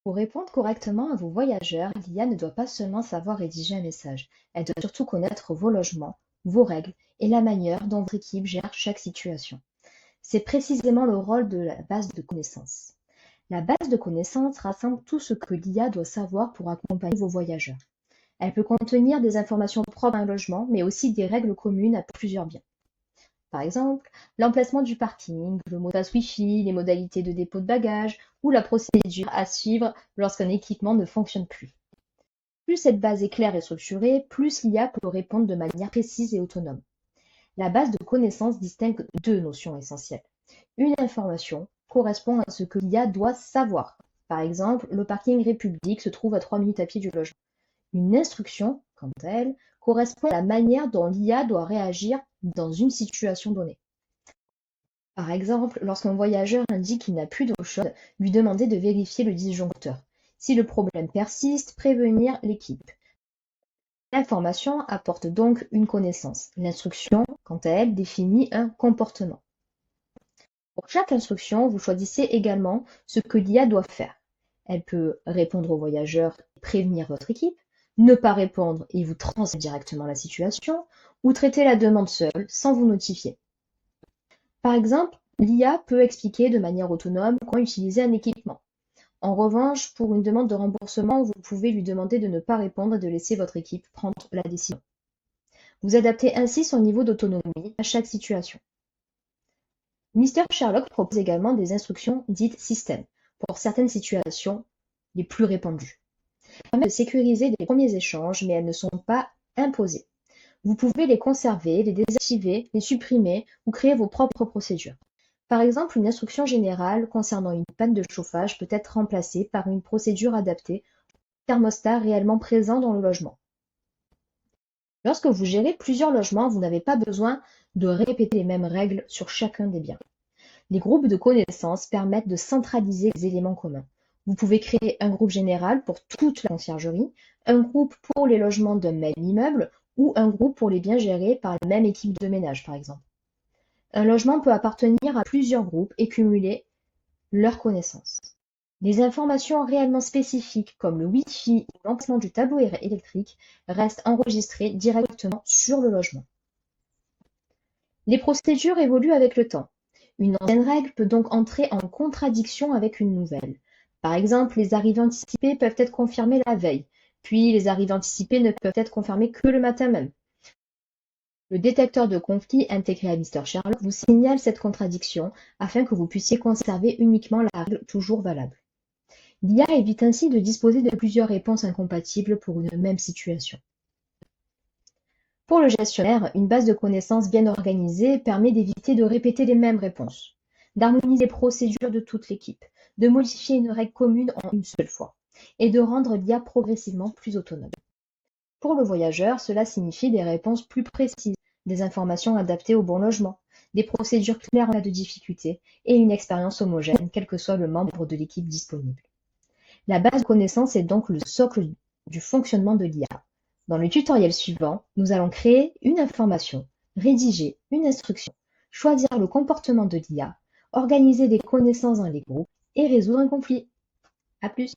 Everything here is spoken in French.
Pour répondre correctement à vos voyageurs, l'IA ne doit pas seulement savoir rédiger un message, elle doit surtout connaître vos logements, vos règles et la manière dont votre équipe gère chaque situation. C'est précisément le rôle de la base de connaissances. La base de connaissances rassemble tout ce que l'IA doit savoir pour accompagner vos voyageurs. Elle peut contenir des informations propres à un logement, mais aussi des règles communes à plusieurs biens. Par exemple, l'emplacement du parking, le mot de passe Wi-Fi, les modalités de dépôt de bagages ou la procédure à suivre lorsqu'un équipement ne fonctionne plus. Plus cette base est claire et structurée, plus l'IA peut répondre de manière précise et autonome. La base de connaissances distingue deux notions essentielles. Une information correspond à ce que l'IA doit savoir. Par exemple, le parking République se trouve à 3 minutes à pied du logement. Une instruction, quant à elle, correspond à la manière dont l'IA doit réagir dans une situation donnée. Par exemple, lorsqu'un voyageur indique qu'il n'a plus d'eau chaude, lui demander de vérifier le disjoncteur. Si le problème persiste, prévenir l'équipe. L'information apporte donc une connaissance. L'instruction, quant à elle, définit un comportement. Pour chaque instruction, vous choisissez également ce que l'IA doit faire. Elle peut répondre au voyageur et prévenir votre équipe, ne pas répondre et vous transmettre directement la situation, ou traiter la demande seule sans vous notifier. Par exemple, l'IA peut expliquer de manière autonome comment utiliser un équipement. En revanche, pour une demande de remboursement, vous pouvez lui demander de ne pas répondre et de laisser votre équipe prendre la décision. Vous adaptez ainsi son niveau d'autonomie à chaque situation. Mr Sherlock propose également des instructions dites système pour certaines situations les plus répandues. Elles permettent de sécuriser les premiers échanges, mais elles ne sont pas imposées. Vous pouvez les conserver, les désactiver, les supprimer ou créer vos propres procédures. Par exemple, une instruction générale concernant une panne de chauffage peut être remplacée par une procédure adaptée au thermostat réellement présent dans le logement. Lorsque vous gérez plusieurs logements, vous n'avez pas besoin de répéter les mêmes règles sur chacun des biens. Les groupes de connaissances permettent de centraliser les éléments communs. Vous pouvez créer un groupe général pour toute la conciergerie, un groupe pour les logements d'un même immeuble ou un groupe pour les biens gérés par la même équipe de ménage, par exemple. Un logement peut appartenir à plusieurs groupes et cumuler leurs connaissances. Les informations réellement spécifiques comme le Wi-Fi ou l'emplacement du tableau électrique restent enregistrées directement sur le logement. Les procédures évoluent avec le temps. Une ancienne règle peut donc entrer en contradiction avec une nouvelle. Par exemple, les arrivées anticipées peuvent être confirmées la veille, puis les arrivées anticipées ne peuvent être confirmées que le matin même. Le détecteur de conflits intégré à Mr Sherlock vous signale cette contradiction afin que vous puissiez conserver uniquement la règle toujours valable. L'IA évite ainsi de disposer de plusieurs réponses incompatibles pour une même situation. Pour le gestionnaire, une base de connaissances bien organisée permet d'éviter de répéter les mêmes réponses, d'harmoniser les procédures de toute l'équipe, de modifier une règle commune en une seule fois, et de rendre l'IA progressivement plus autonome. Pour le voyageur, cela signifie des réponses plus précises, des informations adaptées au bon logement, des procédures claires en cas de difficulté et une expérience homogène, quel que soit le membre de l'équipe disponible. La base de connaissances est donc le socle du fonctionnement de l'IA. Dans le tutoriel suivant, nous allons créer une information, rédiger une instruction, choisir le comportement de l'IA, organiser des connaissances dans les groupes et résoudre un conflit. À plus!